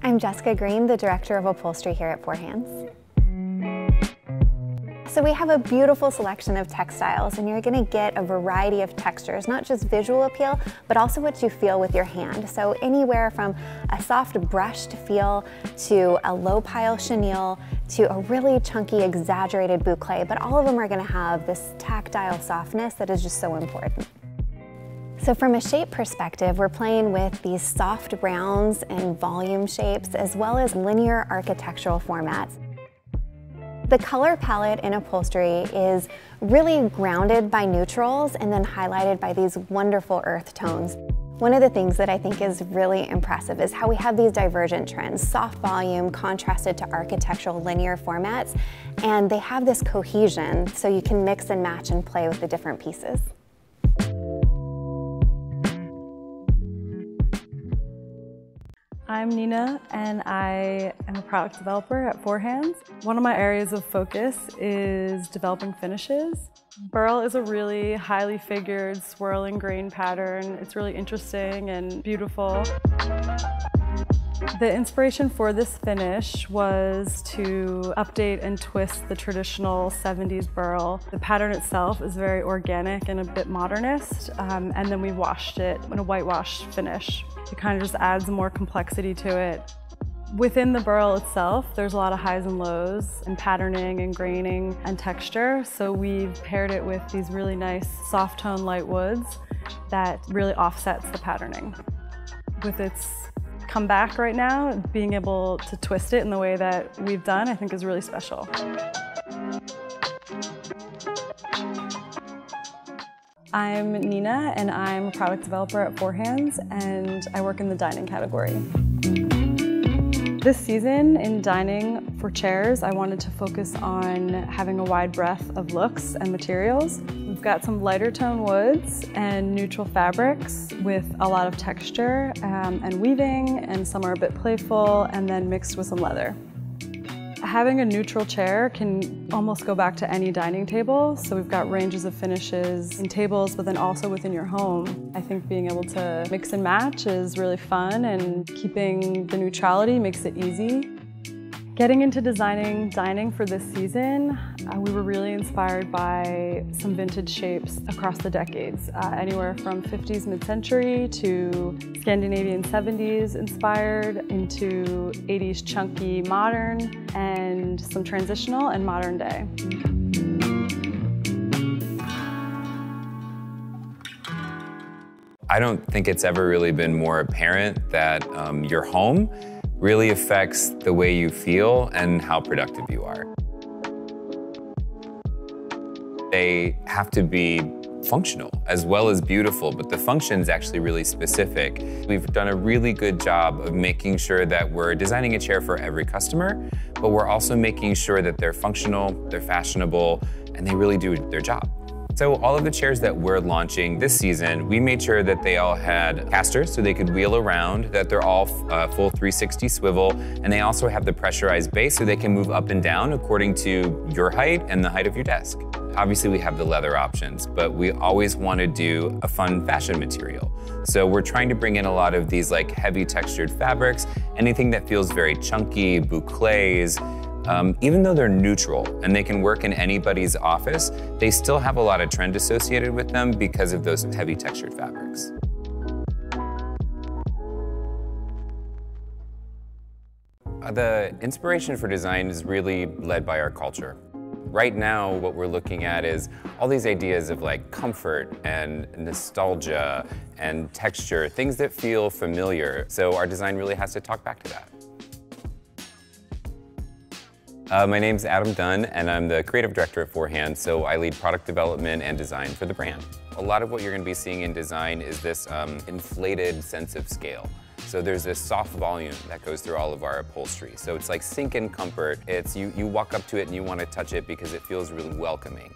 I'm Jessica Green, the Director of Upholstery here at Four Hands. So we have a beautiful selection of textiles, and you're going to get a variety of textures, not just visual appeal, but also what you feel with your hand. So anywhere from a soft brushed feel to a low pile chenille to a really chunky exaggerated boucle, but all of them are going to have this tactile softness that is just so important. So from a shape perspective, we're playing with these soft rounds and volume shapes, as well as linear architectural formats. The color palette in upholstery is really grounded by neutrals and then highlighted by these wonderful earth tones. One of the things that I think is really impressive is how we have these divergent trends, soft volume contrasted to architectural linear formats, and they have this cohesion so you can mix and match and play with the different pieces. I'm Nina, and I am a product developer at Four Hands. One of my areas of focus is developing finishes. Burl is a really highly figured, swirling grain pattern. It's really interesting and beautiful. The inspiration for this finish was to update and twist the traditional 70s burl. The pattern itself is very organic and a bit modernist, and then we washed it in a whitewash finish. It kind of just adds more complexity to it. Within the burl itself, there's a lot of highs and lows and patterning and graining and texture, so we've paired it with these really nice soft tone light woods that really offsets the patterning. With its comeback right now, being able to twist it in the way that we've done, I think is really special. I'm Nina, and I'm a product developer at Four Hands, and I work in the dining category. This season in dining for chairs, I wanted to focus on having a wide breadth of looks and materials. We've got some lighter tone woods and neutral fabrics with a lot of texture and weaving, and some are a bit playful and then mixed with some leather. Having a neutral chair can almost go back to any dining table, so we've got ranges of finishes in tables, but then also within your home. I think being able to mix and match is really fun, and keeping the neutrality makes it easy. Getting into designing dining for this season, we were really inspired by some vintage shapes across the decades, anywhere from 50s mid-century to Scandinavian 70s inspired into 80s chunky modern, and some transitional and modern day. I don't think it's ever really been more apparent that your home really affects the way you feel and how productive you are. They have to be functional as well as beautiful, but the function is actually really specific. We've done a really good job of making sure that we're designing a chair for every customer, but we're also making sure that they're functional, they're fashionable, and they really do their job. So all of the chairs that we're launching this season, we made sure that they all had casters so they could wheel around, that they're all full 360 swivel, and they also have the pressurized base so they can move up and down according to your height and the height of your desk. Obviously we have the leather options, but we always want to do a fun fashion material. So we're trying to bring in a lot of these like heavy textured fabrics, anything that feels very chunky, boucles. Even though they're neutral and they can work in anybody's office, they still have a lot of trend associated with them because of those heavy textured fabrics. The inspiration for design is really led by our culture. Right now, what we're looking at is all these ideas of like comfort and nostalgia and texture, things that feel familiar. So our design really has to talk back to that. My name's Adam Dunn, and I'm the creative director at Four Hands, so I lead product development and design for the brand. A lot of what you're going to be seeing in design is this inflated sense of scale. So there's this soft volume that goes through all of our upholstery. So it's like sink in comfort. It's you walk up to it and you want to touch it because it feels really welcoming.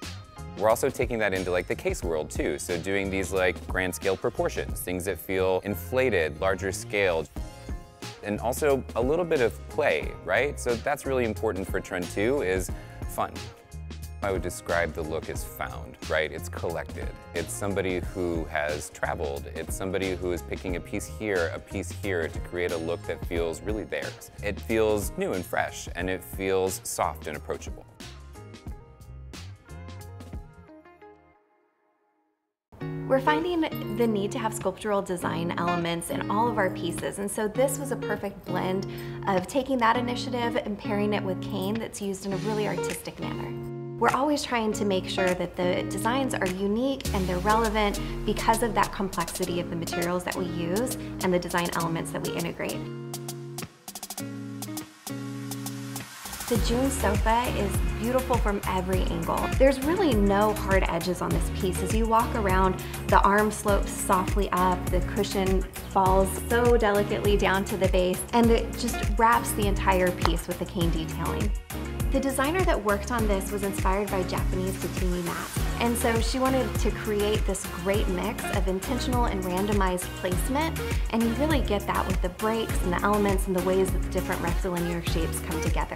We're also taking that into like the case world too. So doing these like grand scale proportions, things that feel inflated, larger scale. And also a little bit of play, right? So that's really important for trend 2 is fun. I would describe the look as found, right? It's collected. It's somebody who has traveled. It's somebody who is picking a piece here to create a look that feels really theirs. It feels new and fresh, and it feels soft and approachable. We're finding the need to have sculptural design elements in all of our pieces, and so this was a perfect blend of taking that initiative and pairing it with cane that's used in a really artistic manner. We're always trying to make sure that the designs are unique and they're relevant because of that complexity of the materials that we use and the design elements that we integrate. The June sofa is beautiful from every angle. There's really no hard edges on this piece. As you walk around, the arm slopes softly up, the cushion falls so delicately down to the base, and it just wraps the entire piece with the cane detailing. The designer that worked on this was inspired by Japanese tatami mats, and so she wanted to create this great mix of intentional and randomized placement, and you really get that with the breaks and the elements and the ways that the different rectilinear shapes come together.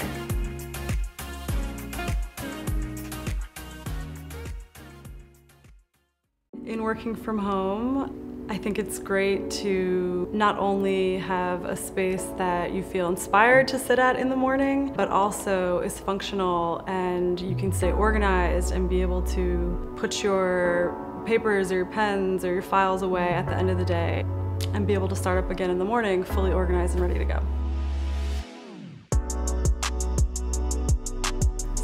In working from home, I think it's great to not only have a space that you feel inspired to sit at in the morning, but also is functional and you can stay organized and be able to put your papers or your pens or your files away at the end of the day and be able to start up again in the morning fully organized and ready to go.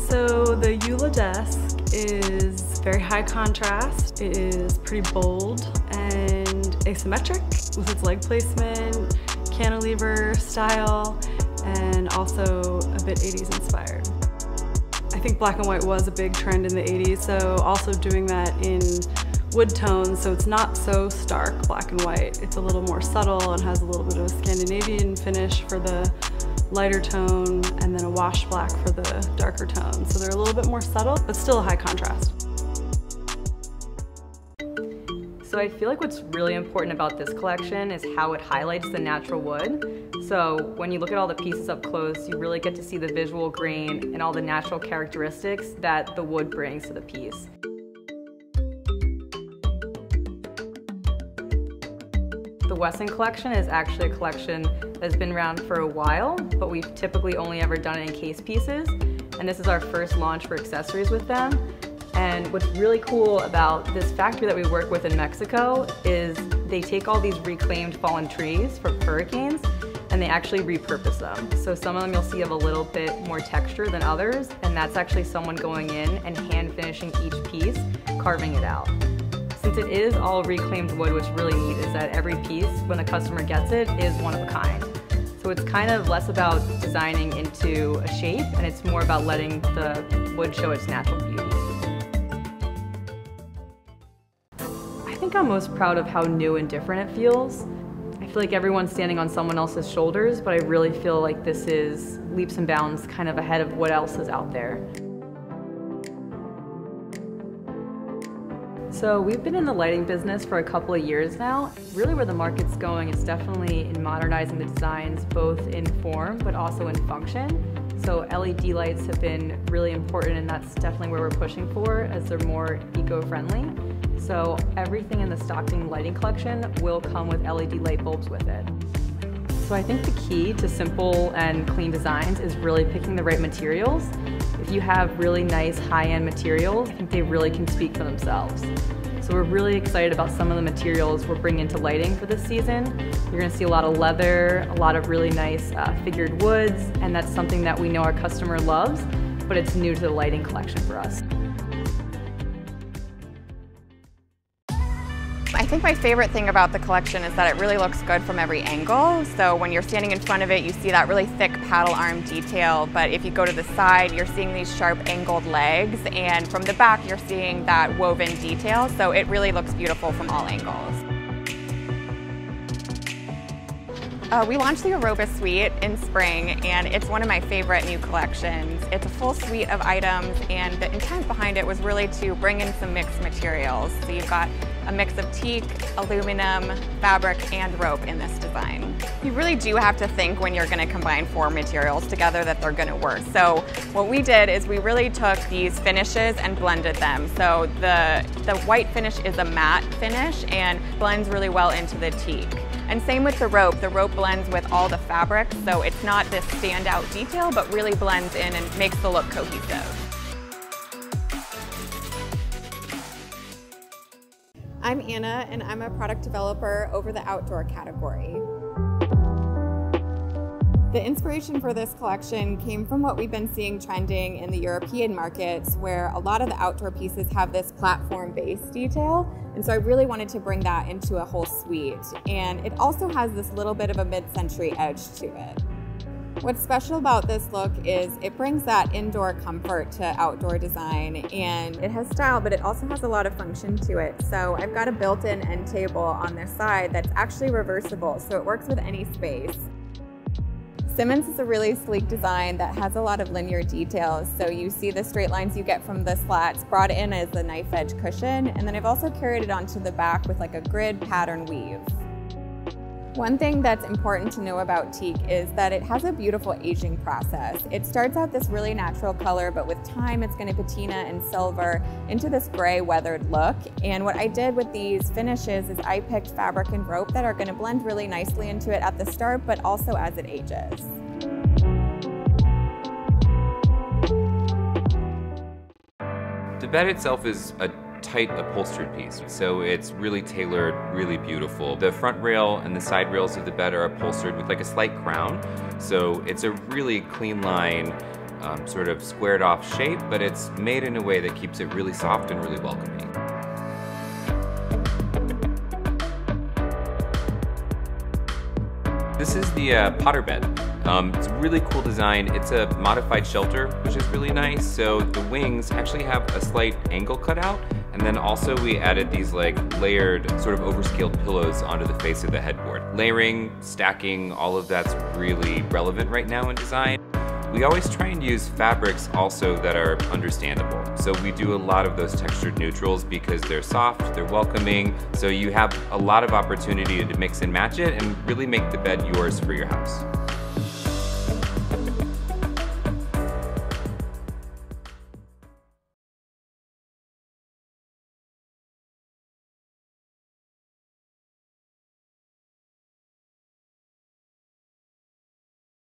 So the Eula desk is very high contrast. It is pretty bold and asymmetric with its leg placement, cantilever style, and also a bit 80s inspired. I think black and white was a big trend in the 80s, so also doing that in wood tones, so it's not so stark black and white. It's a little more subtle and has a little bit of a Scandinavian finish for the lighter tone and then a wash black for the darker tone. So they're a little bit more subtle, but still a high contrast. So I feel like what's really important about this collection is how it highlights the natural wood. So when you look at all the pieces up close, you really get to see the visual grain and all the natural characteristics that the wood brings to the piece. The Wesson collection is actually a collection that's been around for a while, but we've typically only ever done it in case pieces. And this is our first launch for accessories with them. And what's really cool about this factory that we work with in Mexico is they take all these reclaimed fallen trees from hurricanes and they actually repurpose them. So some of them you'll see have a little bit more texture than others, and that's actually someone going in and hand finishing each piece, carving it out. Since it is all reclaimed wood, what's really neat is that every piece, when the customer gets it, is one of a kind. So it's kind of less about designing into a shape, and it's more about letting the wood show its natural beauty. I think I'm most proud of how new and different it feels. I feel like everyone's standing on someone else's shoulders, but I really feel like this is leaps and bounds kind of ahead of what else is out there. So we've been in the lighting business for a couple of years now. Really where the market's going is definitely in modernizing the designs, both in form but also in function. So LED lights have been really important, and that's definitely where we're pushing for as they're more eco-friendly. So everything in the Stockton lighting collection will come with LED light bulbs with it. So I think the key to simple and clean designs is really picking the right materials. If you have really nice high-end materials, I think they really can speak for themselves. So we're really excited about some of the materials we're bringing to lighting for this season. You're going to see a lot of leather, a lot of really nice figured woods, and that's something that we know our customer loves, but it's new to the lighting collection for us. I think my favorite thing about the collection is that it really looks good from every angle. So when you're standing in front of it, you see that really thick paddle arm detail, but if you go to the side, you're seeing these sharp angled legs, and from the back, you're seeing that woven detail, so it really looks beautiful from all angles. We launched the Aroba Suite in spring, and it's one of my favorite new collections. It's a full suite of items, and the intent behind it was really to bring in some mixed materials. So you've got a mix of teak, aluminum, fabric, and rope in this design. You really do have to think when you're going to combine 4 materials together that they're going to work. So what we did is we really took these finishes and blended them. So the white finish is a matte finish and blends really well into the teak. And same with the rope. The rope blends with all the fabrics, so it's not this standout detail, but really blends in and makes the look cohesive. I'm Anna, and I'm a product developer over the outdoor category. The inspiration for this collection came from what we've been seeing trending in the European markets, where a lot of the outdoor pieces have this platform-based detail. And so I really wanted to bring that into a whole suite. And it also has this little bit of a mid-century edge to it. What's special about this look is it brings that indoor comfort to outdoor design, and it has style, but it also has a lot of function to it. So I've got a built-in end table on their side that's actually reversible, so it works with any space. Simmons is a really sleek design that has a lot of linear details. So you see the straight lines you get from the slats brought in as the knife edge cushion, and then I've also carried it onto the back with like a grid pattern weave. One thing that's important to know about teak is that it has a beautiful aging process. It starts out this really natural color, but with time it's going to patina and silver into this gray weathered look. And what I did with these finishes is I picked fabric and rope that are going to blend really nicely into it at the start, but also as it ages. The bed itself is a tight upholstered piece, so it's really tailored, really beautiful. The front rail and the side rails of the bed are upholstered with like a slight crown, so it's a really clean line, sort of squared off shape, but it's made in a way that keeps it really soft and really welcoming. This is the Potter bed. It's a really cool design. It's a modified shelter, which is really nice. So the wings actually have a slight angle cut out, and then also we added these like layered, sort of overscaled pillows onto the face of the headboard. Layering, stacking, all of that's really relevant right now in design. We always try and use fabrics also that are understandable. So we do a lot of those textured neutrals because they're soft, they're welcoming, so you have a lot of opportunity to mix and match it and really make the bed yours for your house.